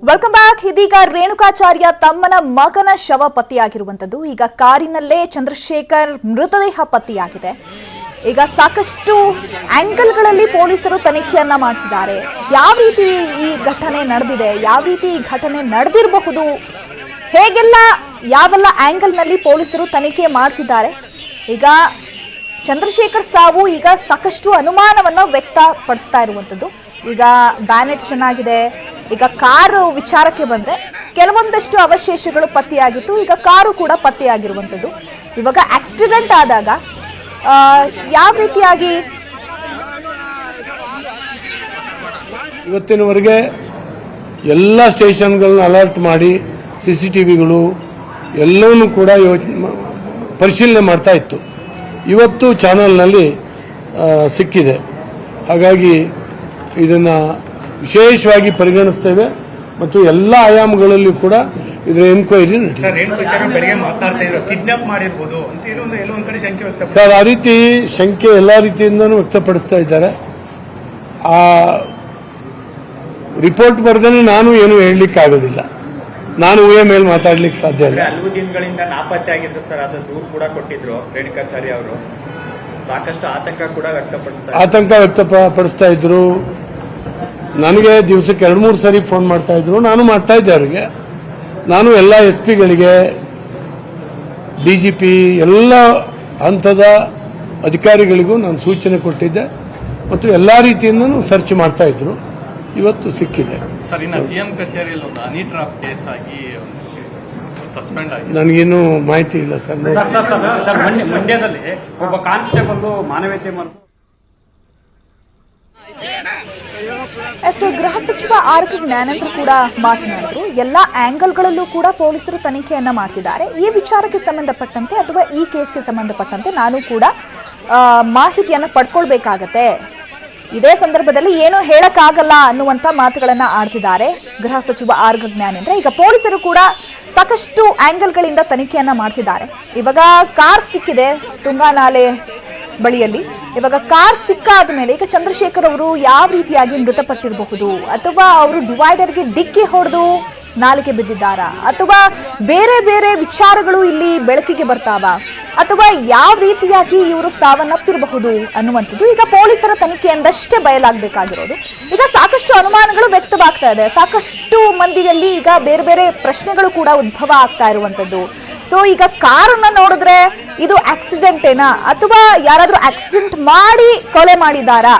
Welcome back. ಇದೀಗ ರೇಣುಕಾಚಾರ್ಯ ತಮ್ಮನ ಮಗನ ಶವ ಪತ್ತೆಯಾಗಿರುವಂತದ್ದು. ಈಗ ಕಾರಿನಲ್ಲೇ ಚಂದ್ರಶೇಖರ್ ಮೃತದೇಹ ಪತ್ತೆಯಾಗಿದೆ. ಈಗ ಸಾಕಷ್ಟು ಆಂಗಲ್ಗಳಲ್ಲಿ ಪೊಲೀಸರು ತನಿಖೆಯನ್ನ ಮಾಡ್ತಿದ್ದಾರೆ. ಯಾವ ರೀತಿ ಈ ಘಟನೆ ನಡೆದಿದೆ, ಯಾವ ರೀತಿ ಈ ಘಟನೆ ನಡೆದಿರಬಹುದು, ಹೇಗೆಲ್ಲ ಯಾವೆಲ್ಲ ಆಂಗಲ್ನಲ್ಲಿ ಪೊಲೀಸರು ತನಿಖೆ ಮಾಡ್ತಿದ್ದಾರೆ. ಈಗ ಚಂದ್ರಶೇಖರ್ ಸಾವು ಈಗ ಸಾಕಷ್ಟು ಅನುಮಾನವನ್ನ ವ್ಯಕ್ತಪಡಿಸ್ತಾ ಇರುವಂತದ್ದು. ಈಗ ಬ್ಯಾನೆಟ್ ಚೆನ್ನಾಗಿದೆ. ಈಗ ಕಾರು ವಿಚಾರಕ್ಕೆ ಬಂದ್ರೆ ಕೆಲವೊಂದಷ್ಟು ಅವಶೇಷಗಳು ಪತ್ತೆಯಾಗಿತ್ತು. ಈಗ ಕಾರು ಕೂಡ ಪತ್ತೆಯಾಗಿರುವಂತದ್ದು. ಇವಾಗ ಆಕ್ಸಿಡೆಂಟ್ ಆದಾಗ ಯಾವ ರೀತಿಯಾಗಿ ಇವತ್ತಿನವರೆಗೆ ಎಲ್ಲ ಸ್ಟೇಷನ್ಗಳನ್ನ ಅಲರ್ಟ್ ಮಾಡಿ CCTVಗಳು ಎಲ್ಲವನ್ನೂ ಕೂಡ ಪರಿಶೀಲನೆ ಮಾಡ್ತಾ ಇತ್ತು. ಇವತ್ತು ಚಾನಲ್ನಲ್ಲಿ ಸಿಕ್ಕಿದೆ. ಹಾಗಾಗಿ ಇದನ್ನು ವಿಶೇಷವಾಗಿ ಪರಿಗಣಿಸ್ತೇವೆ ಮತ್ತು ಎಲ್ಲ ಆಯಾಮಗಳಲ್ಲಿ ಕೂಡ ಇದರ ಎನ್ಕ್ವೈರಿ ಸರ್ ಆ ರೀತಿ ಶಂಕೆ ಎಲ್ಲ ರೀತಿಯಿಂದನೂ ವ್ಯಕ್ತಪಡಿಸ್ತಾ ಇದ್ದಾರೆ. ಆ ರಿಪೋರ್ಟ್ ಬರೆದೇ ನಾನು ಏನು ಹೇಳಲಿಕ್ಕೆ ಆಗೋದಿಲ್ಲ. ನಾನು ಊಹೆ ಮೇಲೆ ಮಾತಾಡ್ಲಿಕ್ಕೆ ಸಾಧ್ಯ ಇಲ್ಲ. ಹಲವು ದಿನಗಳಿಂದ ನಾಪತ್ತೆ ಆಗಿದ್ರು ಸರ್. ಅದು ದೂರು ಕೂಡ ಕೊಟ್ಟಿದ್ರು ರೇಣುಕಾಚಾರ್ಯ ಅವರು. ಸಾಕಷ್ಟು ಆತಂಕ ವ್ಯಕ್ತಪಡಿಸ್ತಾ ಇದ್ರು. ನನಗೆ ದಿವಸಕ್ಕೆ 2-3 ಸರಿ ಫೋನ್ ಮಾಡ್ತಾ ಇದ್ರು. ನಾನು ಮಾಡ್ತಾ ಇದ್ದೆ ಅವರಿಗೆ. ನಾನು ಎಲ್ಲ SP-ಗಳಿಗೆ, DGP ಎಲ್ಲ ಹಂತದ ಅಧಿಕಾರಿಗಳಿಗೂ ನಾನು ಸೂಚನೆ ಕೊಟ್ಟಿದ್ದೆ ಮತ್ತು ಎಲ್ಲ ರೀತಿಯಿಂದನೂ ಸರ್ಚ್ ಮಾಡ್ತಾ ಇದ್ರು. ಇವತ್ತು ಸಿಕ್ಕಿದೆ. ಸರ್, ಇನ್ನು CM ಕಚೇರಿಯಲ್ಲಿ ಒಂದು ಹನಿ ಟ್ರಾಪ್ ಕೇಸ್ ಆಗಿ ಸಸ್ಪೆಂಡ್ ಆಗಿದೆ. ನನಗೇನು ಮಾಹಿತಿ ಇಲ್ಲ ಸರ್. ಮಂಡ್ಯದಲ್ಲಿ ಒಬ್ಬ ಕಾನ್ಸ್ಟೇಬಲ್ ಮಾನವೀಯತೆ ಗೃಹ ಸಚಿವ ಆರ್ ಜ್ಞಾನೇಂದ್ರ ಕೂಡ ಮಾತನಾಡಿದ್ರು. ಎಲ್ಲ ಆಂಗಲ್ಗಳಲ್ಲೂ ಕೂಡ ಪೊಲೀಸರು ತನಿಖೆಯನ್ನ ಮಾಡ್ತಿದ್ದಾರೆ. ಈ ವಿಚಾರಕ್ಕೆ ಸಂಬಂಧಪಟ್ಟಂತೆ ಅಥವಾ ಈ ಕೇಸ್ಗೆ ಸಂಬಂಧಪಟ್ಟಂತೆ ನಾನು ಕೂಡ ಮಾಹಿತಿಯನ್ನ ಪಡ್ಕೊಳ್ಬೇಕಾಗತ್ತೆ. ಇದೇ ಸಂದರ್ಭದಲ್ಲಿ ಏನೂ ಹೇಳಕ್ಕಾಗಲ್ಲ ಅನ್ನುವಂತ ಮಾತುಗಳನ್ನ ಆಡ್ತಿದ್ದಾರೆ ಗೃಹ ಸಚಿವ ಆರ್ ಜ್ಞಾನೇಂದ್ರ. ಈಗ ಪೊಲೀಸರು ಕೂಡ ಸಾಕಷ್ಟು ಆಂಗಲ್ಗಳಿಂದ ತನಿಖೆಯನ್ನ ಮಾಡ್ತಿದ್ದಾರೆ. ಇವಾಗ ಕಾರ್ ಸಿಕ್ಕಿದೆ ತುಂಗಾ ನಾಲೆ ಬಳಿಯಲ್ಲಿ. ಇವಾಗ ಕಾರ್ ಸಿಕ್ಕಾದ ಮೇಲೆ ಈಗ ಚಂದ್ರಶೇಖರ್ ಅವರು ಯಾವ ರೀತಿಯಾಗಿ ಮೃತಪಟ್ಟಿರಬಹುದು, ಅಥವಾ ಅವರು ಡಿವೈಡರ್ಗೆ ಡಿಕ್ಕಿ ಹೊಡೆದು ನಾಲಿಗೆ ಬಿದ್ದಿದ್ದಾರಾ, ಅಥವಾ ಬೇರೆ ಬೇರೆ ವಿಚಾರಗಳು ಇಲ್ಲಿ ಬೆಳಕಿಗೆ ಬರ್ತಾವ, ಅಥವಾ ಯಾವ ರೀತಿಯಾಗಿ ಇವರು ಸಾವನ್ನಪ್ಪಿರಬಹುದು ಅನ್ನುವಂಥದ್ದು ಈಗ ಪೊಲೀಸರ ತನಿಖೆಯಿಂದಷ್ಟೇ ಬಯಲಾಗಬೇಕಾಗಿರೋದು. ಈಗ ಸಾಕಷ್ಟು ಅನುಮಾನಗಳು ವ್ಯಕ್ತವಾಗ್ತಾ ಇದೆ. ಸಾಕಷ್ಟು ಮಂದಿಯಲ್ಲಿ ಈಗ ಬೇರೆ ಬೇರೆ ಪ್ರಶ್ನೆಗಳು ಕೂಡ ಉದ್ಭವ ಆಗ್ತಾ ಇರುವಂತದ್ದು. ಸೊ ಈಗ ಕಾರನ್ನ ನೋಡಿದ್ರೆ ಇದು ಆಕ್ಸಿಡೆಂಟ್ ಏನಾ, ಅಥವಾ ಯಾರಾದ್ರೂ ಆಕ್ಸಿಡೆಂಟ್ ಮಾಡಿ ಕೊಲೆ ಮಾಡಿದಾರಾ,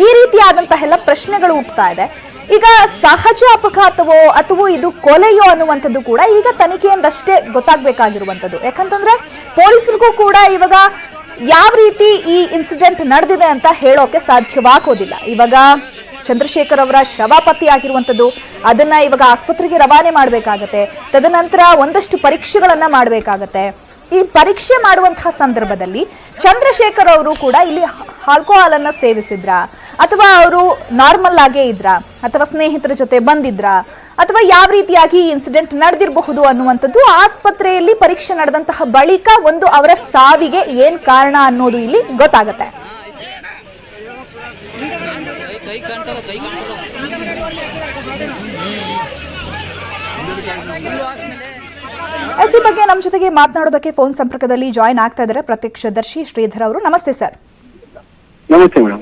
ಈ ರೀತಿಯಾದಂತಹ ಎಲ್ಲ ಪ್ರಶ್ನೆಗಳು ಹುಟ್ಟುತ್ತಾ ಇದೆ. ಈಗ ಸಹಜ ಅಪಘಾತವೋ ಅಥವಾ ಇದು ಕೊಲೆಯೋ ಅನ್ನುವಂಥದ್ದು ಕೂಡ ಈಗ ತನಿಖೆಯಿಂದಷ್ಟೇ ಗೊತ್ತಾಗಬೇಕಾಗಿರುವಂಥದ್ದು. ಯಾಕಂತಂದ್ರೆ ಪೊಲೀಸರಿಗೂ ಕೂಡ ಇವಾಗ ಯಾವ ರೀತಿ ಈ ಇನ್ಸಿಡೆಂಟ್ ನಡೆದಿದೆ ಅಂತ ಹೇಳೋಕೆ ಸಾಧ್ಯವಾಗೋದಿಲ್ಲ. ಇವಾಗ ಚಂದ್ರಶೇಖರ್ ಅವರ ಶವ ಪತ್ತೆಯಾಗಿರುವಂಥದ್ದು, ಅದನ್ನ ಇವಾಗ ಆಸ್ಪತ್ರೆಗೆ ರವಾನೆ ಮಾಡಬೇಕಾಗತ್ತೆ. ತದನಂತರ ಒಂದಷ್ಟು ಪರೀಕ್ಷೆಗಳನ್ನ ಮಾಡಬೇಕಾಗತ್ತೆ. ಈ ಪರೀಕ್ಷೆ ಮಾಡುವಂತಹ ಸಂದರ್ಭದಲ್ಲಿ ಚಂದ್ರಶೇಖರ್ ಅವರು ಕೂಡ ಇಲ್ಲಿ ಆಲ್ಕೋಹಾಲ್ ಅನ್ನ ಸೇವಿಸಿದ್ರ, ಅಥವಾ ಅವರು ನಾರ್ಮಲ್ ಆಗೇ ಇದ್ರ, ಅಥವಾ ಸ್ನೇಹಿತರ ಜೊತೆ ಬಂದಿದ್ರ, ಅಥವಾ ಯಾವ ರೀತಿಯಾಗಿ ಇನ್ಸಿಡೆಂಟ್ ನಡೆದಿರಬಹುದು ಅನ್ನುವಂಥದ್ದು ಆಸ್ಪತ್ರೆಯಲ್ಲಿ ಪರೀಕ್ಷೆ ನಡೆದಂತಹ ಬಳಿಕ ಒಂದು ಅವರ ಸಾವಿಗೆ ಏನ್ ಕಾರಣ ಅನ್ನೋದು ಇಲ್ಲಿ ಗೊತ್ತಾಗತ್ತೆ. ಈ ಬಗ್ಗೆ ನಮ್ಮ ಜೊತೆಗೆ ಮಾತನಾಡೋದಕ್ಕೆ ಫೋನ್ ಸಂಪರ್ಕದಲ್ಲಿ ಜಾಯಿನ್ ಆಗ್ತಾ ಇದ್ದಾರೆ ಪ್ರತ್ಯಕ್ಷದರ್ಶಿ ಶ್ರೀಧರ್ ಅವರು. ನಮಸ್ತೆ ಸರ್. ನಮಸ್ತೆ ಮೇಡಮ್.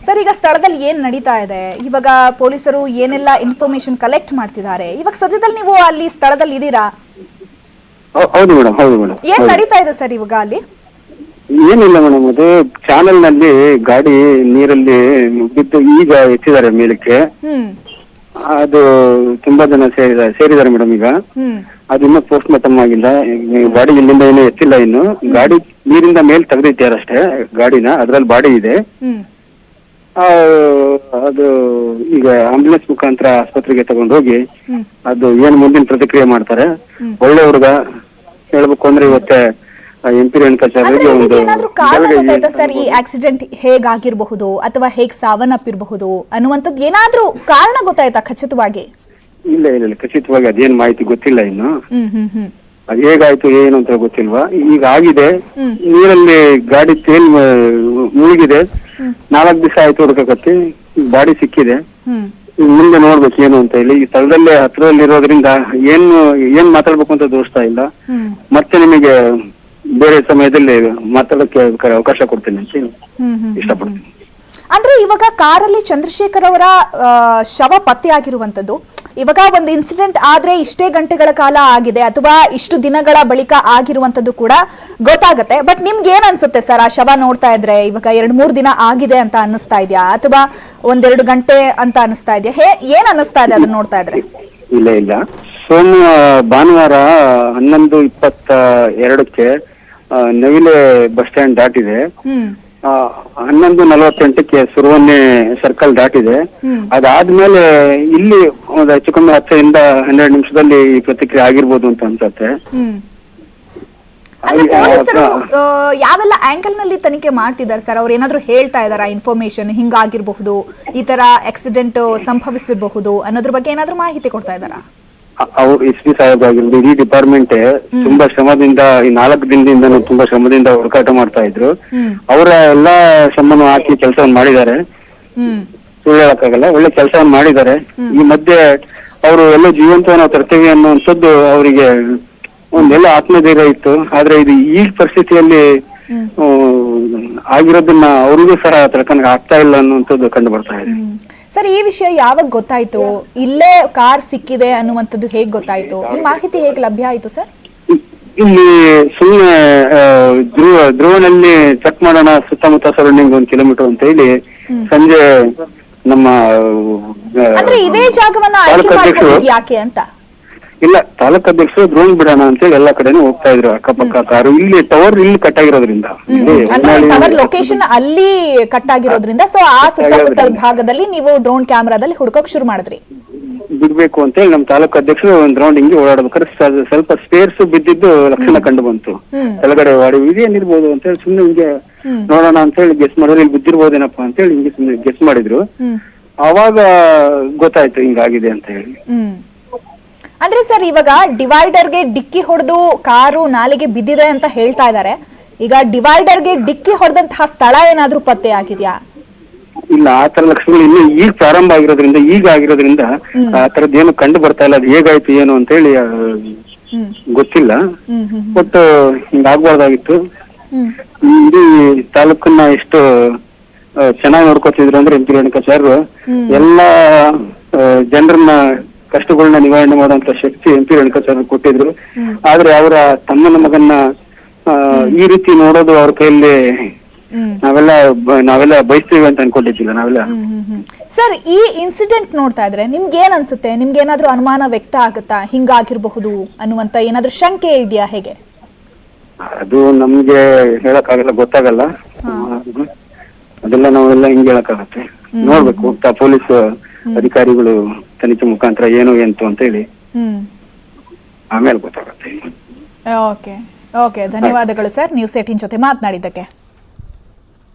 ಸರ್, ಈಗ ಸ್ಥಳದಲ್ಲಿ ಏನ್ ನಡೀತಾ ಇದೆ, ಇವಾಗ ಪೊಲೀಸರು ಏನೆಲ್ಲ ಇನ್ಫಾರ್ಮೇಶನ್ ಕಲೆಕ್ಟ್ ಮಾಡ್ತಿದ್ದಾರೆ, ಇವಾಗ ಸದ್ಯದಲ್ಲಿ ನೀವು ಅಲ್ಲಿ ಸ್ಥಳದಲ್ಲಿ ಇದ್ದೀರಾ? ಹೌದು ಮೇಡಮ್, ಹೌದು ಮೇಡಮ್. ಏನ್ ನಡೀತಾ ಇದೆ ಸರ್ ಇವಾಗ ಅಲ್ಲಿ? ಏನಿಲ್ಲ ಮೇಡಮ್, ಅದು ಚಾನಲ್ ನಲ್ಲಿ ಗಾಡಿ ನೀರಲ್ಲಿ ಬಿದ್ದು ಈಗ ಎತ್ತಿದ್ದಾರೆ ಮೇಲಕ್ಕೆ. ಅದು ತುಂಬಾ ಜನ ಸೇರಿದ್ದಾರೆ ಮೇಡಮ್. ಈಗ ಅದು ಇನ್ನೂ ಪೋಸ್ಟ್ ಮಾರ್ಟಮ್ ಆಗಿಲ್ಲ. ಗಾಡಿ ಇಲ್ಲಿಂದ ಏನೂ ಎತ್ತಿಲ್ಲ. ಇನ್ನು ಗಾಡಿ ನೀರಿಂದ ಮೇಲೆ ತೆಗೆದಿದ್ದಾರಷ್ಟೇ ಗಾಡಿನ, ಅದ್ರಲ್ಲಿ ಬಾಡಿ ಇದೆ. ಅದು ಈಗ ಆಂಬುಲೆನ್ಸ್ ಮುಖಾಂತರ ಆಸ್ಪತ್ರೆಗೆ ತಗೊಂಡೋಗಿ ಅದು ಏನ್ ಮುಂದಿನ ಪ್ರತಿಕ್ರಿಯೆ ಮಾಡ್ತಾರೆ. ಒಳ್ಳೆ ಹುಡುಗ ಹೇಳ್ಬೇಕು ಅಂದ್ರೆ ಇವತ್ತೇ MP ರೇಣುಕಾಚಾರ್ಯಗೆ ಒಂದು ಸರ್ ಈ ಆಕ್ಸಿಡೆಂಟ್ ಹೇಗಾಗಿರಬಹುದು ಅಥವಾ ಹೇಗ್ ಸಾವನ್ನಪ್ಪಿರಬಹುದು ಅನ್ನುವಂಥದ್ದು ಏನಾದ್ರೂ ಕಾರಣ ಗೊತ್ತಾಯ್ತಾ ಖಚಿತವಾಗಿ? ಇಲ್ಲ ಇಲ್ಲ, ಖಚಿತವಾಗಿ ಅದೇನ್ ಮಾಹಿತಿ ಗೊತ್ತಿಲ್ಲ ಇನ್ನು. ಅದು ಹೇಗಾಯ್ತು ಏನು ಅಂತ ಗೊತ್ತಿಲ್ವಾ. ಈಗ ಆಗಿದೆ, ನೀರಲ್ಲಿ ಗಾಡಿ ಮುಳುಗಿದೆ. 4 ದಿವಸ ಆಯ್ತು ಹುಡುಕಕತ್ತಿ, ಬಾಡಿ ಸಿಕ್ಕಿದೆ. ಮುಂದೆ ನೋಡ್ಬೇಕು ಏನು ಅಂತ ಹೇಳಿ. ಈ ಸ್ಥಳದಲ್ಲೇ ಹತ್ರದಲ್ಲಿ ಇರೋದ್ರಿಂದ ಏನ್ ಮಾತಾಡ್ಬೇಕು ಅಂತ ತೋರಿಸ್ತಾ ಇಲ್ಲ. ಮತ್ತೆ ನಿಮಗೆ ಬೇರೆ ಸಮಯದಲ್ಲಿ ಮಾತಾಡಕ್ಕೆ ಅವಕಾಶ ಕೊಡ್ತೀನಿ ಅಂತ ಇಷ್ಟಪಡ್ತೀನಿ. ಅಂದ್ರೆ ಇವಾಗ ಕಾರಲ್ಲಿ ಚಂದ್ರಶೇಖರ್ ಅವರ ಶವ ಪತ್ತೆಯಾಗಿರುವಂತದ್ದು, ಇವಾಗ ಒಂದು ಇನ್ಸಿಡೆಂಟ್ ಆದ್ರೆ ಇಷ್ಟೇ ಗಂಟೆಗಳ ಕಾಲ ಆಗಿದೆ ಅಥವಾ ಇಷ್ಟು ದಿನಗಳ ಬಳಿಕ ಆಗಿರುವಂತದ್ದು ಕೂಡ ಗೊತ್ತಾಗತ್ತೆ. ಬಟ್ ನಿಮ್ಗೆ ಏನ್ ಅನ್ಸುತ್ತೆ ಸರ್, ಆ ಶವ ನೋಡ್ತಾ ಇದ್ರೆ ಇವಾಗ 2-3 ದಿನ ಆಗಿದೆ ಅಂತ ಅನ್ನಿಸ್ತಾ ಇದೆಯಾ ಅಥವಾ 1-2 ಗಂಟೆ ಅಂತ ಅನ್ನಿಸ್ತಾ ಇದೆಯಾ? ಏನ್ ಅನ್ನಿಸ್ತಾ ಇದೆ ಅದನ್ನ ನೋಡ್ತಾ ಇದ್ರೆ? ಇಲ್ಲ, ಭಾನುವಾರ 11:22ಕ್ಕೆ ನವಿಲೆ ಬಸ್ ಸ್ಟ್ಯಾಂಡ್ ದಾಟಿದೆ. 11:48ಕ್ಕೆ ಸುರುವನ್ನೆ ಸರ್ಕಲ್ ದಾಟಿದೆ. ಅದಾದ್ಮೇಲೆ ಇಲ್ಲಿ ಒಂದು ಹೆಚ್ಚು ಕಮ್ಮಿ 10-12 ನಿಮಿಷದಲ್ಲಿ ಈ ಪ್ರತಿಕ್ರಿಯೆ ಆಗಿರ್ಬೋದು ಅಂತ ಅನ್ಸತ್ತೆ. ಪೊಲೀಸರು ಯಾವೆಲ್ಲ ಆಂಗಲ್ ನಲ್ಲಿ ತನಿಖೆ ಮಾಡ್ತಿದ್ದಾರೆ ಸರ್? ಅವ್ರು ಏನಾದ್ರು ಹೇಳ್ತಾ ಇದಾರ ಇನ್ಫಾರ್ಮೇಶನ್ ಹಿಂಗಾಗಿರ್ಬಹುದು, ಈ ತರ ಆಕ್ಸಿಡೆಂಟ್ ಸಂಭವಿಸಿರಬಹುದು ಅನ್ನೋದ್ರ ಬಗ್ಗೆ ಏನಾದ್ರು ಮಾಹಿತಿ ಕೊಡ್ತಾ ಇದಾರಾ? ಅವ್ರು SP ಸಾಹೇಬ್ ಆಗಿರ್ಬೋದು, ಇಡೀ ಡಿಪಾರ್ಟ್ಮೆಂಟ್ ತುಂಬಾ ಶ್ರಮದಿಂದ ಈ 4 ದಿನದಿಂದ ತುಂಬಾ ಶ್ರಮದಿಂದ ಹುಡುಕಾಟ ಮಾಡ್ತಾ ಇದ್ರು. ಅವರ ಎಲ್ಲಾ ಶ್ರಮವನ್ನು ಹಾಕಿ ಕೆಲಸವನ್ನು ಮಾಡಿದ್ದಾರೆ, ಸುಳ್ಳು ಹೇಳಕ್ಕಾಗಲ್ಲ, ಒಳ್ಳೆ ಕೆಲಸವನ್ನು ಮಾಡಿದ್ದಾರೆ. ಈ ಮಧ್ಯೆ ಅವರು ಎಲ್ಲ ಜೀವಂತವನ್ನ ತರ್ತೇವೆ ಅನ್ನುವಂಥದ್ದು ಅವರಿಗೆ ಒಂದೆಲ್ಲ ಆತ್ಮಧೈರ್ಯ ಇತ್ತು. ಆದ್ರೆ ಇದು ಈ ಪರಿಸ್ಥಿತಿಯಲ್ಲಿ ಆಗಿರೋದನ್ನ ಅವ್ರಿಗೂ ಸಹ ತಡ್ಕನಕ್ಕೆ ಆಗ್ತಾ ಇಲ್ಲ ಅನ್ನುವಂಥದ್ದು ಕಂಡು ಬರ್ತಾ ಇದೆ. ಸರ್, ಈ ವಿಷಯ ಯಾವಾಗ ಗೊತ್ತಾಯ್ತು? ಇಲ್ಲೇ ಕಾರ್ ಸಿಕ್ಕಿದೆ ಅನ್ನುವಂಥದ್ದು ಹೇಗ್ ಗೊತ್ತಾಯ್ತು? ಈ ಮಾಹಿತಿ ಹೇಗೆ ಲಭ್ಯ ಆಯ್ತು ಸರ್? ಇಲ್ಲಿ ಸುಮ್ಮನೆ ಧ್ರುವನಲ್ಲಿ ಚೆಕ್ ಮಾಡೋಣ ಸುತ್ತಮುತ್ತ ಸರೌಂಡಿಂಗ್ 1 ಕಿಲೋಮೀಟರ್ ಅಂತ ಹೇಳಿ ಸಂಜೆ ನಮ್ಮ ಅಂದ್ರೆ ಇದೇ ಜಾಗವನ್ನ ಆಯ್ಕೆ ಮಾಡ್ಕೊಂಡಿದ್ದು ಯಾಕೆ ಅಂತ? ಇಲ್ಲ, ತಾಲೂಕ್ ಅಧ್ಯಕ್ಷರು ಡ್ರೋನ್ ಬಿಡೋಣ ಅಂತೇಳಿ ಎಲ್ಲಾ ಕಡೆನೂ ಹೋಗ್ತಾ ಇದ್ರು. ಅಕ್ಕಪಕ್ಕ ಕಾರು ಇಲ್ಲಿ ಟವರ್ ಇಲ್ಲಿ ಕಟ್ ಆಗಿರೋದ್ರಿಂದ, ಟವರ್ ಲೊಕೇಶನ್ ಅಲ್ಲಿ ಕಟ್ ಆಗಿರೋದ್ರಿಂದ ಸೊ ಆ ಸುತ್ತಮುತ್ತಲ ಭಾಗದಲ್ಲಿ ನೀವು ಡ್ರೋನ್ ಕ್ಯಾಮೆರಾದಲ್ಲಿ ಹುಡುಕಕ್ ಶುರು ಮಾಡಿದ್ರಿ. ಬಿಡ್ಬೇಕು ಅಂತ ಹೇಳಿ ನಮ್ಮ ತಾಲೂಕು ಅಧ್ಯಕ್ಷರು ಒಂದ್ ರೌಂಡ್ ಹಿಂಗೆ ಓಡಾಡ್ಬೇಕಾದ್ರೆ ಸ್ವಲ್ಪ ಸ್ಪೇರ್ಸ್ ಬಿದ್ದಿದ್ದು ಲಕ್ಷಣ ಕಂಡು ಬಂತು. ಕೆಳಗಡೆ ವಾಡಿ ಇದೇನಿರ್ಬೋದು ಅಂತ ಹೇಳಿ ಸುಮ್ನೆ ಹಿಂಗೆ ನೋಡೋಣ ಅಂತ ಹೇಳಿ ಗೆಸ್ ಮಾಡಿದ್ರೆ ಇಲ್ಲಿ ಬಿದ್ದಿರ್ಬೋದೇನಪ್ಪ ಅಂತ ಹೇಳಿ ಹಿಂಗೆ ಸುಮ್ನೆ ಗೆಸ್ ಮಾಡಿದ್ರು. ಅವಾಗ ಗೊತ್ತಾಯ್ತು ಹಿಂಗಾಗಿದೆ ಅಂತ ಹೇಳಿ. ಅಂದ್ರೆ ಸರ್, ಇವಾಗ ಡಿವೈಡರ್ಗೆ ಡಿಕ್ಕಿ ಹೊಡೆದು ಕಾರು ನಾಲೆಗೆ ಬಿದ್ದಿದೆ ಅಂತ ಹೇಳ್ತಾ ಇದ್ದಾರೆ. ಈಗ ಡಿವೈಡರ್ಗೆ ಡಿಕ್ಕಿ ಹೊಡೆದಂತಹ ಸ್ಥಳ ಏನಾದ್ರೂ ಪತ್ತೆ ಆಗಿದ್ಯಾ? ಇಲ್ಲ, ಆ ತರ ಲಕ್ಷಣಗಳು ಇನ್ನು ಈಗ ಪ್ರಾರಂಭ ಆಗಿರೋದ್ರಿಂದ ಆ ತರದ್ ಏನು ಕಂಡು ಬರ್ತಾ ಇಲ್ಲ. ಅದು ಹೇಗಾಯ್ತು ಏನು ಅಂತ ಹೇಳಿ ಗೊತ್ತಿಲ್ಲ. ಬಟ್ ಹಿಂಗಾಗ್ಬಾರ್ದಾಗಿತ್ತು. ಇಡೀ ತಾಲೂಕನ್ನ ಎಷ್ಟು ಚೆನ್ನಾಗಿ ನೋಡ್ಕೊತಿದ್ರು ಅಂದ್ರೆ MP ರೇಣುಕಾಚಾರ್ಯರು ಎಲ್ಲಾ ಜನರನ್ನ ಕಷ್ಟಗಳನ್ನ ನಿವಾರಣೆ ಮಾಡುವಂತ ಶಕ್ತಿ MP ರೇಣುಕಾಚಾರ್ಯರು ಕೊಟ್ಟಿದ್ರು. ಆದ್ರೆ ಅವರ ತಮ್ಮನ ಮಗನ್ನ ಈ ರೀತಿ ನೋಡೋದು ಅವ್ರ ಕೈಯಲ್ಲಿ ನಾವೆಲ್ಲ ಬಯಸ್ತೀವಿ ಅಂತ ಅನ್ಕೊಂಡಿದ್ದಿಲ್ಲ ನಾವೆಲ್ಲ. ಸರ್, ಈ ಇನ್ಸಿಡೆಂಟ್ ನೋಡ್ತಾ ಇದ್ರೆ ನಿಮ್ಗೆ ಏನ್ ಅನ್ಸುತ್ತೆ? ನಿಮ್ಗೆ ಏನಾದ್ರೂ ಅನುಮಾನ ವ್ಯಕ್ತ ಆಗುತ್ತಾ ಹಿಂಗಾಗಿರ್ಬಹುದು ಅನ್ನುವಂತ ಏನಾದ್ರೂ ಶಂಕೆ ಇದೆಯಾ? ಹೇಗೆ ಅದು ನಮ್ಗೆ ಹೇಳಕ್ಕಾಗಲ್ಲ, ಗೊತ್ತಾಗಲ್ಲ. ಅದೆಲ್ಲ ನಾವೆಲ್ಲ ಹಿಂಗೆ ಹೇಳಕ್ಕಾಗತ್ತೆ. ನೋಡ್ಬೇಕು ಪೊಲೀಸ್ ಅಧಿಕಾರಿಗಳು ತನಿಖೆ ಮುಖಾಂತರ ಏನು ಎಂತು ಅಂತ ಹೇಳಿ ಆಮೇಲೆ ಗೊತ್ತಾಗತ್ತೆ. ಓಕೆ, ಧನ್ಯವಾದಗಳು ಸರ್, ನ್ಯೂಸ್ 18 ಜೊತೆ ಮಾತನಾಡಿದ್ದಕ್ಕೆ.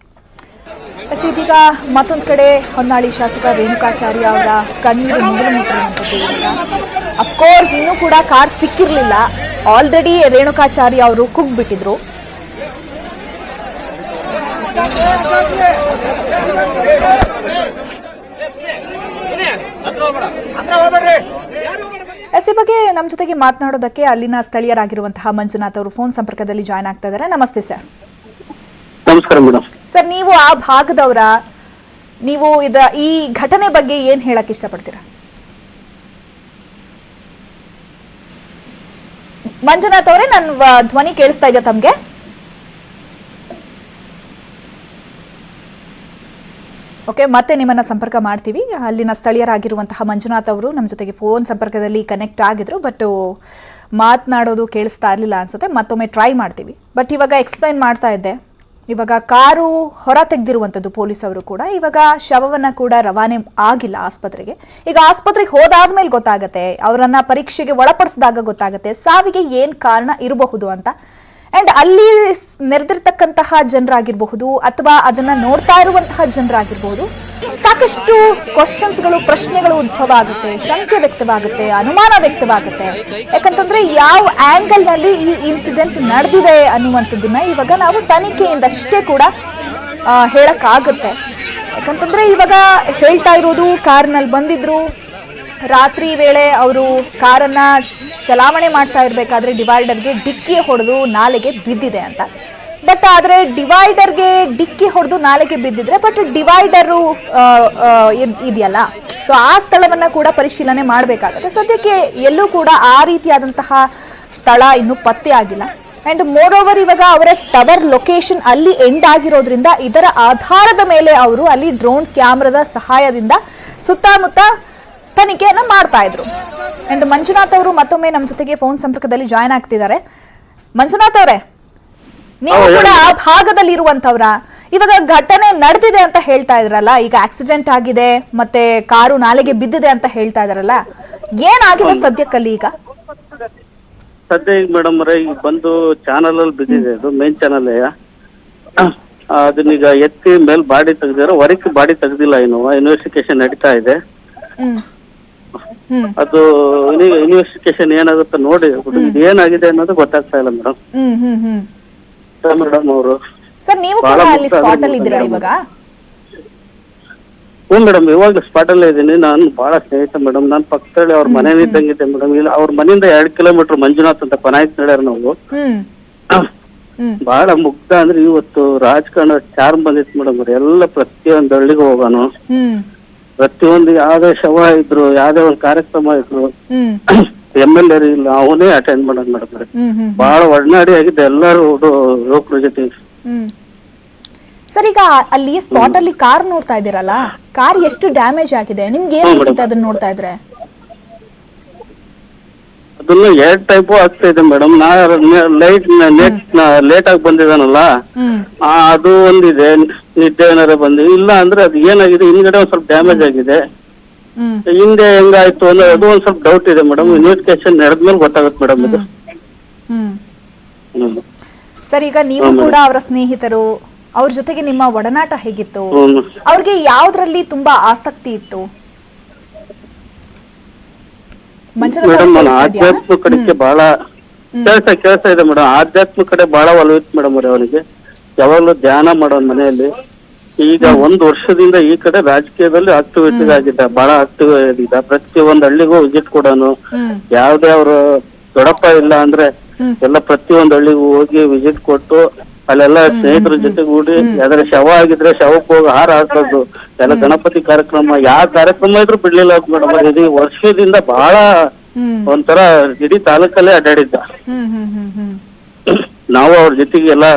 ಇದೀಗ ಮತ್ತೊಂದು ಕಡೆ ಹೊನ್ನಾಳಿ ಶಾಸಕ ರೇಣುಕಾಚಾರ್ಯ ಅವರ ಕಣ್ಣೀರು ಮುಂದಿರುವಂತದ್ದು. ಅಫ್ಕೋರ್ಸ್ ಇನ್ನೂ ಕೂಡ ಕಾರ್ ಸಿಕ್ಕಿರ್ಲಿಲ್ಲ, ಆಲ್ರೆಡಿ ರೇಣುಕಾಚಾರ್ಯ ಅವರು ಕುಗ್ಬಿಟ್ಟಿದ್ರು. ಈ ಬಗ್ಗೆ ನಮ್ಮ ಜೊತೆಗೆ ಮಾತನಾಡೋದಕ್ಕೆ ಅಲ್ಲಿನ ಸ್ಥಳೀಯರಾಗಿರುವಂತಹ ಮಂಜುನಾಥ್ ಅವರು ಫೋನ್ ಸಂಪರ್ಕದಲ್ಲಿ ಜಾಯ್ನ್ ಆಗ್ತಾ ಇದ್ದಾರೆ. ನಮಸ್ತೆ ಸರ್. ನಮಸ್ಕಾರ ಮೇಡಮ್. ಸರ್, ನೀವು ಆ ಭಾಗದವರ, ನೀವು ಈ ಘಟನೆ ಬಗ್ಗೆ ಏನ್ ಹೇಳಕ್ ಇಷ್ಟಪಡ್ತೀರಾ? ಮಂಜುನಾಥ್ ಅವರೇ, ನನ್ನ ಧ್ವನಿ ಕೇಳಿಸ್ತಾ ಇದೆಯಾ ತಮ್ಗೆ? ಓಕೆ, ಮತ್ತೆ ನಿಮ್ಮನ್ನ ಸಂಪರ್ಕ ಮಾಡ್ತೀವಿ. ಅಲ್ಲಿನ ಸ್ಥಳೀಯರಾಗಿರುವಂತಹ ಮಂಜುನಾಥ್ ಅವರು ನಮ್ಮ ಜೊತೆಗೆ ಫೋನ್ ಸಂಪರ್ಕದಲ್ಲಿ ಕನೆಕ್ಟ್ ಆಗಿದ್ರು, ಬಟ್ ಮಾತನಾಡೋದು ಕೇಳಿಸ್ತಾ ಇರಲಿಲ್ಲ ಅನ್ಸುತ್ತೆ. ಮತ್ತೊಮ್ಮೆ ಟ್ರೈ ಮಾಡ್ತೀವಿ. ಬಟ್ ಇವಾಗ ಎಕ್ಸ್ಪ್ಲೈನ್ ಮಾಡ್ತಾ ಇದ್ದೆ, ಇವಾಗ ಕಾರು ಹೊರ ತೆಗೆದಿರುವಂಥದ್ದು ಪೊಲೀಸವರು ಕೂಡ. ಇವಾಗ ಶವವನ್ನ ಕೂಡ ರವಾನೆ ಆಗಿಲ್ಲ ಆಸ್ಪತ್ರೆಗೆ. ಈಗ ಆಸ್ಪತ್ರೆಗೆ ಹೋದಾದ್ಮೇಲೆ ಗೊತ್ತಾಗತ್ತೆ, ಅವರನ್ನ ಪರೀಕ್ಷೆಗೆ ಒಳಪಡಿಸಿದಾಗ ಗೊತ್ತಾಗತ್ತೆ ಸಾವಿಗೆ ಏನ್ ಕಾರಣ ಇರಬಹುದು ಅಂತ. ಅಂಡ್ ಅಲ್ಲಿ ನೆರೆದಿರ್ತಕ್ಕಂತಹ ಜನರಾಗಿರಬಹುದು ಅಥವಾ ಅದನ್ನ ನೋಡ್ತಾ ಇರುವಂತಹ ಜನರಾಗಿರ್ಬಹುದು, ಸಾಕಷ್ಟು ಕ್ವಶನ್ಸ್ಗಳು, ಪ್ರಶ್ನೆಗಳು ಉದ್ಭವ ಆಗುತ್ತೆ, ಶಂಕೆ ವ್ಯಕ್ತವಾಗುತ್ತೆ, ಅನುಮಾನ ವ್ಯಕ್ತವಾಗುತ್ತೆ. ಯಾಕಂತಂದ್ರೆ ಯಾವ ಆಂಗಲ್ ನಲ್ಲಿ ಈ ಇನ್ಸಿಡೆಂಟ್ ನಡೆದಿದೆ ಅನ್ನುವಂಥದ್ದನ್ನ ಇವಾಗ ನಾವು ತನಿಖೆಯಿಂದಷ್ಟೇ ಕೂಡ ಹೇಳಕ್ಕಾಗುತ್ತೆ. ಯಾಕಂತಂದ್ರೆ ಇವಾಗ ಹೇಳ್ತಾ ಇರೋದು ಕಾರ್ನಲ್ಲಿ ಬಂದಿದ್ರು, ರಾತ್ರಿ ವೇಳೆ ಅವರು ಕಾರನ್ನ ಚಲಾವಣೆ ಮಾಡ್ತಾ ಇರಬೇಕಾದ್ರೆ ಡಿವೈಡರ್ಗೆ ಡಿಕ್ಕಿ ಹೊಡೆದು ನಾಲೆಗೆ ಬಿದ್ದಿದೆ ಅಂತ. ಬಟ್ ಆದರೆ ಡಿವೈಡರ್ಗೆ ಡಿಕ್ಕಿ ಹೊಡೆದು ನಾಲೆಗೆ ಬಿದ್ದಿದ್ರೆ ಬಟ್ ಡಿವೈಡರು ಇದೆಯಲ್ಲ, ಸೊ ಆ ಸ್ಥಳವನ್ನ ಕೂಡ ಪರಿಶೀಲನೆ ಮಾಡಬೇಕಾಗುತ್ತೆ. ಸದ್ಯಕ್ಕೆ ಎಲ್ಲೂ ಕೂಡ ಆ ರೀತಿಯಾದಂತಹ ಸ್ಥಳ ಇನ್ನೂ ಪತ್ತೆ ಆಗಿಲ್ಲ. ಅಂಡ್ ಮೋರ್ ಓವರ್ ಇವಾಗ ಅವರ ಟವರ್ ಲೊಕೇಶನ್ ಅಲ್ಲಿ ಎಂಡ್ ಆಗಿರೋದ್ರಿಂದ ಇದರ ಆಧಾರದ ಮೇಲೆ ಅವರು ಅಲ್ಲಿ ಡ್ರೋನ್ ಕ್ಯಾಮ್ರಾದ ಸಹಾಯದಿಂದ ಸುತ್ತಮುತ್ತ ತನಿಖೆಯನ್ನ ಮಾಡ್ತಾ ಇದ್ರು. ಅಂಡ್ ಮಂಜುನಾಥ್ ಅವರು ಮತ್ತೊಮ್ಮೆ ನಮ್ಮ ಜೊತೆಗೆ ಫೋನ್ ಸಂಪರ್ಕದಲ್ಲಿ ಜಾಯ್ನ್ ಆಗ್ತಿದ್ದಾರೆ. ಮಂಜುನಾಥ್ ಅವರೇ, ನೀವು ಕೂಡ ಆ ಭಾಗದಲ್ಲಿ ಇರುವಂತವ್ರ, ಇವಾಗ ಘಟನೆ ನಡೆದಿದೆ ಅಂತ ಹೇಳ್ತಾ ಇದ್ರಲ್ಲ, ಈಗ ಆಕ್ಸಿಡೆಂಟ್ ಆಗಿದೆ ಮತ್ತೆ ಕಾರು ನಾಲೆಗೆ ಬಿದ್ದಿದೆ ಅಂತ ಹೇಳ್ತಾ ಇದಾರಲ್ಲ, ಏನಾಗಿದೆ ಸದ್ಯಕ್ಕಲ್ಲಿ ಈಗ? ಸದ್ಯ ಈಗ ಮೇಡಮ್ ಈಗ ಬಂದು ಚಾನಲ್ ಅಲ್ಲಿ ಬಿದ್ದಿದೆ, ಅದು ಮೇನ್ ಚಾನಲ್. ಅದನ್ನೀಗ ಎತ್ತಿ ಮೇಲ್ ಬಾಡಿ ತೆಗ್ದಿರೋ, ಹೊರಕ್ಕೆ ಬಾಡಿ ತೆಗ್ದಿಲ್ಲ, ಇನ್ನು ಇನ್ವೆಸ್ಟಿಗೇಷನ್ ನಡೀತಾ ಇದೆ. ಅದು ಇನ್ವೆಸ್ಟಿಗೇಷನ್ ಏನಾಗುತ್ತೆ ನೋಡಿ, ಏನಾಗಿದೆ ಅನ್ನೋದು ಗೊತ್ತಾಗ್ತಾ ಇಲ್ಲ ಮೇಡಮ್. ಮೇಡಮ್ ಅವರು ಸರ್, ನೀವು ಕೂಡ ಅಲ್ಲಿ ಸ್ಪಾಟ್ ಅಲ್ಲಿ ಇದ್ದೀರಾ ಇವಾಗ? ಹ್ಞೂ ಮೇಡಮ್, ಇವಾಗ ಸ್ಪಾಟ್ ಅಲ್ಲೇ ಇದ್ದೀನಿ. ನಾನು ಬಹಳ ಸ್ನೇಹಿತ ಮೇಡಮ್, ನಾನು ಪಕ್ಕದಲ್ಲಿ ಅವ್ರ ಮನೆ ಇದ್ದಂಗಿದೆ ಮೇಡಮ್. ಇಲ್ಲ ಅವ್ರ ಮನೆಯಿಂದ 2 ಕಿಲೋಮೀಟರ್ ಮಂಜುನಾಥ್ ಅಂತ ಪನಾಯ್ಕ ನಡ್ಯಾರ ನಾವು. ಬಹಳ ಮುಗ್ಧ ಅಂದ್ರೆ ಇವತ್ತು ರಾಜಕಾರಣ ಚಾರ್ಮ್ ಬಂದಿತ್ತು ಮೇಡಮ್. ಎಲ್ಲ ಪ್ರತಿಯೊಂದು ಹಳ್ಳಿಗೆ ಹೋಗೋಣ, ಪ್ರತಿಯೊಂದು ಯಾವ್ದೇ ಶವ ಇದ್ರು, ಯಾವ್ದೇ ಒಂದು ಕಾರ್ಯಕ್ರಮ ಇದ್ರು, MLA ಇಲ್ಲ ಅವನೇ ಅಟೆಂಡ್ ಮಾಡೋದು ಮೇಡಮ್. ಬಹಳ ಒಡನಾಡಿ ಆಗಿದೆ ಎಲ್ಲರೂ ಯುವಕರ ಜೊತೆ. ಸರ್, ಈಗ ಅಲ್ಲಿ ಸ್ಪಾಟ್ ಅಲ್ಲಿ ಕಾರ್ ನೋಡ್ತಾ ಇದ್ದೀರಲ್ಲ, ಕಾರ್ ಎಷ್ಟು ಡ್ಯಾಮೇಜ್ ಆಗಿದೆ, ನಿಮ್ಗೆ ಏನ್ ಅನ್ಸುತ್ತೆ ಅದನ್ನ ನೋಡ್ತಾ ಇದ್ರೆ? ಅದನ್ನ 2 ಟೈಪು ಆಗ್ತಾ ಇದೆ ಮೇಡಮ್. ಲೇಟ್ ಆಗಿ ಬಂದಿದಾನಲ್ಲ, ಅದು ಒಂದಿದೆ, ನಿದ್ದೆ ಏನಾರ ಬಂದಿದೆ. ಇಲ್ಲ ಅಂದ್ರೆ ಅದು ಏನಾಗಿದೆ, ಹಿಂದ್ಗಡೆ ಒಂದ್ ಸ್ವಲ್ಪ ಡ್ಯಾಮೇಜ್ ಆಗಿದೆ. ಹಿಂದೆ ಹೆಂಗಾಯ್ತು ಅಂದ್ರೆ ಅದು ಒಂದ್ ಸ್ವಲ್ಪ ಡೌಟ್ ಇದೆ ಮೇಡಮ್. ಇನ್ವೆಸ್ಟಿಗೇಷನ್ ನಡೆದ್ಮೇಲೆ ಗೊತ್ತಾಗುತ್ತೆ ಮೇಡಮ್ ಇದು. ಸರ್, ಈಗ ನೀವು ಕೂಡ ಅವರ ಸ್ನೇಹಿತರು, ಅವ್ರ ಜೊತೆಗೆ ನಿಮ್ಮ ಒಡನಾಟ ಹೇಗಿತ್ತು? ಅವ್ರಿಗೆ ಯಾವ್ದ್ರಲ್ಲಿ ತುಂಬಾ ಆಸಕ್ತಿ ಇತ್ತು? ಮೇಡಮ್ ನಾನು ಆಧ್ಯಾತ್ಮ ಕಡೆಗೆ ಬಹಳ ಕೆಲಸ ಇದೆ ಮೇಡಮ್. ಆಧ್ಯಾತ್ಮ ಕಡೆ ಬಹಳ ಒಲವಿತ್ತು ಮೇಡಮ್ ಅವನಿಗೆ. ಯಾವಾಗ್ಲೂ ಧ್ಯಾನ ಮಾಡೋನ್ ಮನೆಯಲ್ಲಿ. ಈಗ 1 ವರ್ಷದಿಂದ ಈ ಕಡೆ ರಾಜಕೀಯದಲ್ಲಿ ಆಕ್ಟಿವಿಟಿ ಆಗಿದ್ದ, ಬಹಳ ಆಕ್ಟಿವ್ ಆಗಿದ್ದ. ಪ್ರತಿಯೊಂದು ಹಳ್ಳಿಗೂ ವಿಸಿಟ್ ಕೊಡೋನು. ಯಾವ್ದೇ ಅವ್ರು ದೊಡ್ಡಪ್ಪ ಇಲ್ಲ ಅಂದ್ರೆ ಎಲ್ಲ ಪ್ರತಿಯೊಂದು ಹಳ್ಳಿಗೂ ಹೋಗಿ ವಿಸಿಟ್ ಕೊಟ್ಟು ಅಲ್ಲೆಲ್ಲ ಸ್ನೇಹಿತರ ಜೊತೆಗೂಡಿ ಯಾವ್ದಾರ ಶವ ಆಗಿದ್ರೆ ಶವಕ್ಕೆ ಹೋಗಿ ಹಾರ ಹಾಕೋದು, ಎಲ್ಲ ಗಣಪತಿ ಕಾರ್ಯಕ್ರಮ, ಯಾವ ಕಾರ್ಯಕ್ರಮ ಇದ್ರು ಬಿಡ್ಲಿಲ್ಲ ಮೇಡಮ್. ಇದು ವರ್ಷದಿಂದ ಬಹಳ ಒಂಥರ ಇಡೀ ತಾಲೂಕಲ್ಲೇ ಅಡ್ಡಾಡಿದ್ದ. ನಾವು ಅವ್ರ ಜೊತೆಗೆ ಎಲ್ಲ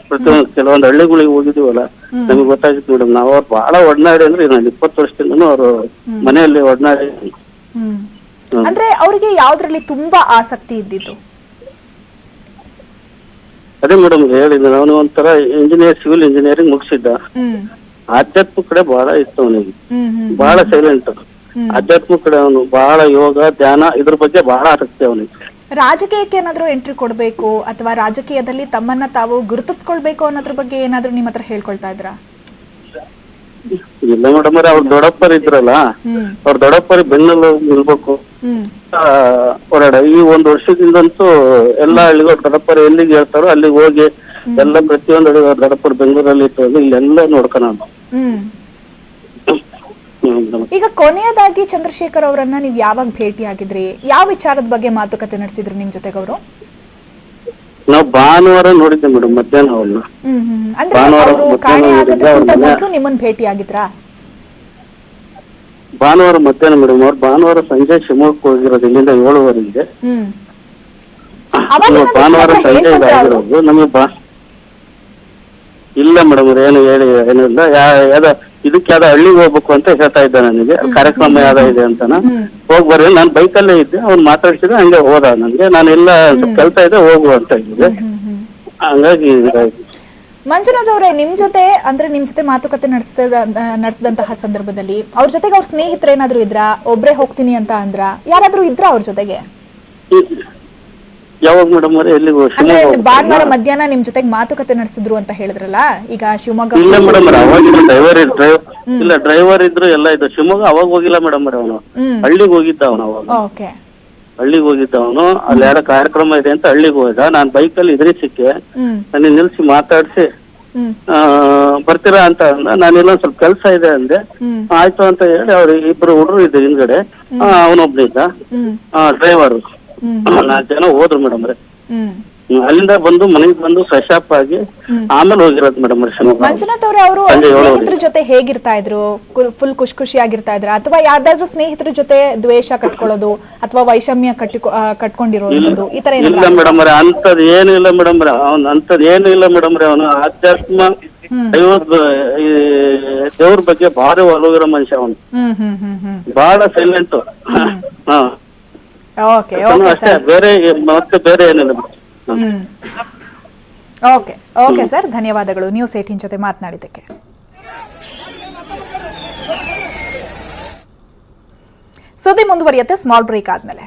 ಪ್ರತಿಯೊಂದು ಕೆಲವೊಂದು ಹಳ್ಳಿಗಳಿಗೆ ಹೋಗಿದೀವಲ್ಲ, ನಮ್ಗೆ ಗೊತ್ತಾಗಿತ್ತು ಮೇಡಮ್. ನಾವು ಅವ್ರು ಬಹಳ ಒಡನಾಡಿ ಅಂದ್ರೆ ನಾನು 20 ವರ್ಷದಿಂದನೂ ಅವರು ಮನೆಯಲ್ಲಿ ಒಡನಾಡಿ. ಅಂದ್ರೆ ಅವ್ರಿಗೆ ಯಾವ್ದ್ರಲ್ಲಿ ತುಂಬಾ ಆಸಕ್ತಿ ಇದ್ದಿತ್ತು? ಅದೇ ಮೇಡಮ್ ಹೇಳಿದ್ದೆ, ಅವನು ಒಂಥರ ಇಂಜಿನಿಯರ್, ಸಿವಿಲ್ ಇಂಜಿನಿಯರಿಂಗ್ ಮುಗಿಸಿದ್ದ. ಆಧ್ಯಾತ್ಮ ಕಡೆ ಬಹಳ ಇತ್ತು ಅವನಿಗೆ, ಬಹಳ ಸೈಲೆಂಟ್. ಆಧ್ಯಾತ್ಮ ಕಡೆ ಅವನು ಬಹಳ ಯೋಗ ಧ್ಯಾನ ಇದ್ರ ಬಗ್ಗೆ ಬಹಳ ಆಸಕ್ತಿ ಅವನಿಗೆ. ರಾಜಕೀಯಕ್ಕೆ ಏನಾದ್ರು ಎಂಟ್ರಿ ಕೊಡ್ಬೇಕು ಅಥವಾ ರಾಜಕೀಯದಲ್ಲಿ ತಮ್ಮನ್ನ ತಾವು ಗುರುತಿಸ್ಕೊಳ್ಬೇಕು ಅನ್ನೋದ್ರ ಬಗ್ಗೆ ಏನಾದ್ರು ನಿಮ್ಮ ಹತ್ರ ಹೇಳ್ಕೊಳ್ತಾ ಇದ್ರಾ? ಇಲ್ಲ ಮೇಡಮ್, ಅವ್ರ ದೊಡ್ಡಪ್ಪರ್ ಇದ್ರಲ್ಲ, ಅವ್ರ ದೊಡ್ಡಪ್ಪರಿ ಬೆನ್ನಲ್ಲಿ ನಿಲ್ಬೇಕು ಹೊರಡ. ಈ 1 ವರ್ಷದಿಂದಂತೂ ಎಲ್ಲಾ ಹಳ್ಳಿಗಳು ದೊಡ್ಡಪ್ಪರು ಎಲ್ಲಿಗೆ ಹೇಳ್ತಾರೋ ಅಲ್ಲಿಗೆ ಹೋಗಿ ಎಲ್ಲ ಪ್ರತಿಯೊಂದು ಹಳ್ಳಿ ದೊಡ್ಡಪ್ಪರು ಬೆಂಗಳೂರಲ್ಲಿ ಇತ್ತು, ಇಲ್ಲೆಲ್ಲ ನೋಡ್ಕೊ ನಾನು. ಈಗ ಕೊನೆಯದಾಗಿ ಚಂದ್ರಶೇಖರ್ ಅವರನ್ನ ನೀವು ಯಾವಾಗ ಭೇಟಿ ಆಗಿದ್ರಿ? ಯಾವ ವಿಚಾರದ ಬಗ್ಗೆ ಮಾತುಕತೆ ನಡೆಸಿದ್ರು ನಿಮ್ ಜೊತೆಗೆ ಅವರು? ನಾವು ಭಾನುವಾರ ನೋಡಿದ್ದೆ ಮೇಡಮ್, ಮಧ್ಯಾಹ್ನ ಅವ್ರನ್ನ. ಅಂದ್ರೆ ಅವರು ಕಾಣೆ ಆಗೋದಕ್ಕಿಂತ ಮೊದಲು ನಿಮ್ಮನ್ನ ಭೇಟಿ ಆಗಿದ್ರಾ? ಭಾನುವಾರ ಮಧ್ಯಾಹ್ನ ಮೇಡಮ್. ಅವ್ರು ಭಾನುವಾರ ಸಂಜೆ ಶಿವಮೊಗ್ಗಕ್ಕೆ ಹೋಗಿರೋದು, ಇಲ್ಲಿಂದ 7:15. ಭಾನುವಾರ ಸಂಜೆ ಆಗಿರೋದು ನಮಗೆ. ಇಲ್ಲ ಮೇಡಮ್, ಏನು ಏನಿಲ್ಲ. ಇದಕ್ಕೆ ಯಾವ್ದೋ ಹಳ್ಳಿಗೆ ಹೋಗ್ಬೇಕು ಅಂತ ಹೇಳ್ತಾ ಇದ್ದ ನನಗೆ. ಕಾರ್ಯಕ್ರಮ ಯಾವ್ದೋ ಇದೆ ಅಂತಾನ, ಹೋಗ್ ಬರ್ರಿ. ನಾನು ಬೈಕಲ್ಲೇ ಇದ್ದೆ, ಅವ್ನು ಮಾತಾಡ್ಸಿದ್ರೆ ಹಂಗೆ ಹೋದ ನನ್ಗೆ. ನಾನು ಎಲ್ಲ ಕೆಲ್ಸ ಇದೆ ಹೋಗು ಅಂತ ಇದ್ದೆ, ಹಂಗಾಗಿ. ಮಂಜುನಾಥ್ ಅವರೇ, ನಿಮ್ ಜೊತೆ ಮಾತುಕತೆ ನಡೆಸಿದಂತಹ ಸಂದರ್ಭದಲ್ಲಿ ಅವ್ರ ಜೊತೆಗೆ ಅವ್ರ ಸ್ನೇಹಿತರು ಏನಾದ್ರು ಇದ್ರಾ? ಒಬ್ರೇ ಹೋಗ್ತೀನಿ ಅಂತ ಅಂದ್ರ, ಯಾರಾದ್ರೂ ಇದ್ರ ಅವ್ರ ಜೊತೆಗೆ? ಯಾವಾಗ ಮೇಡಮ್ ಅವ್ರೆ? ಎಲ್ಲಿಗೆ? ಭಾನುವಾರ ಮಧ್ಯಾಹ್ನ ನಿಮ್ ಜೊತೆಗೆ ಮಾತುಕತೆ ನಡೆಸಿದ್ರು ಅಂತ ಹೇಳಿದ್ರಲ್ಲ, ಈಗ ಶಿವಮೊಗ್ಗ. ಇಲ್ಲ ಮೇಡಮ್, ಅವಾಗ ಡ್ರೈವರ್ ಇದ್ರು ಎಲ್ಲ ಇದ್ರು. ಶಿವಮೊಗ್ಗ ಅವಾಗ ಹೋಗಿಲ್ಲ ಮೇಡಮ್ ಅವ್ರೆ, ಅವನು ಹಳ್ಳಿಗೆ ಹೋಗಿದ್ದ. ಅವನು ಅವಾಗ ಹಳ್ಳಿಗೆ ಹೋಗಿದ್ದ. ಅವನು ಅಲ್ಲಿ ಯಾರ ಕಾರ್ಯಕ್ರಮ ಇದೆ ಅಂತ ಹಳ್ಳಿಗೆ ಹೋದ. ನಾನ್ ಬೈಕಲ್ಲಿ ಇದ್ರಿ ಸಿಕ್ಕೆ, ನನಗೆ ನಿಲ್ಸಿ ಮಾತಾಡ್ಸಿ ಬರ್ತೀರಾ ಅಂತ ಅಂದ. ನಾನು ಇಲ್ಲೊಂದ್ ಸ್ವಲ್ಪ ಕೆಲಸ ಇದೆ ಅಂದೆ. ಆಯ್ತು ಅಂತ ಹೇಳಿ ಅವ್ರು ಇಬ್ರು ಹುಡುಗರು ಇದ್ರು ಹಿಂದ್ಗಡೆ, ಅವನೊಬ್ನ ಇದ್ದ ಡ್ರೈವರ್. 4 ಜನ ಹೋದ್ರು ಮೇಡಮ್ ರೇ. ಅಲ್ಲಿಂದ ಬಂದು ಮನೆಗೆ ಬಂದು ಫ್ರೆಶ್ ಅಪ್ ಆಗಿ ಆಮೇಲೆ ಹೋಗಿರೋದು ಮೇಡಮ್. ಮಂಜುನಾಥ್ ಅವರೇ, ಅವರು ಸ್ನೇಹಿತರ ಜೊತೆ ಹೇಗಿರ್ತಾ ಇದ್ರು? ಫುಲ್ ಖುಷಿಯಾಗಿರ್ತಾ ಇದ್ರ ಅಥವಾ ಯಾರ್ದಾದ್ರೂ ಸ್ನೇಹಿತರ ಜೊತೆ ದ್ವೇಷ ಕಟ್ಕೊಳ್ಳೋದು ಅಥವಾ ವೈಷಮ್ಯ ಕಟ್ಕೊಂಡಿರೋದು ಈ ತರ ಇಲ್ಲ ಮೇಡಮ್ ರೇ, ಅಂತದ್ ಏನು ಇಲ್ಲ ಮೇಡಮ್ ರೇ. ಅಂತದ್ ಏನು ಇಲ್ಲ ಮೇಡಮ್ ರೇ. ಅವನು ಆಧ್ಯಾತ್ಮ ದೇವ್ರ ಬಗ್ಗೆ ಭಾರಿ ಒಲವಿರೋ ಮನುಷ್ಯ. ಅವನು ಬಹಳ ಸೈಲೆಂಟ್. ಅಷ್ಟೇ, ಬೇರೆ ಮತ್ತೆ ಬೇರೆ ಏನಿಲ್ಲ. ಓಕೆ ಸರ್, ಧನ್ಯವಾದಗಳು ನ್ಯೂಸ್ 18 ಜೊತೆ ಮಾತನಾಡಿದ್ದಕ್ಕೆ. ಸುದ್ದಿ ಮುಂದುವರಿಯುತ್ತೆ ಸ್ಮಾಲ್ ಬ್ರೇಕ್ ಆದ್ಮೇಲೆ.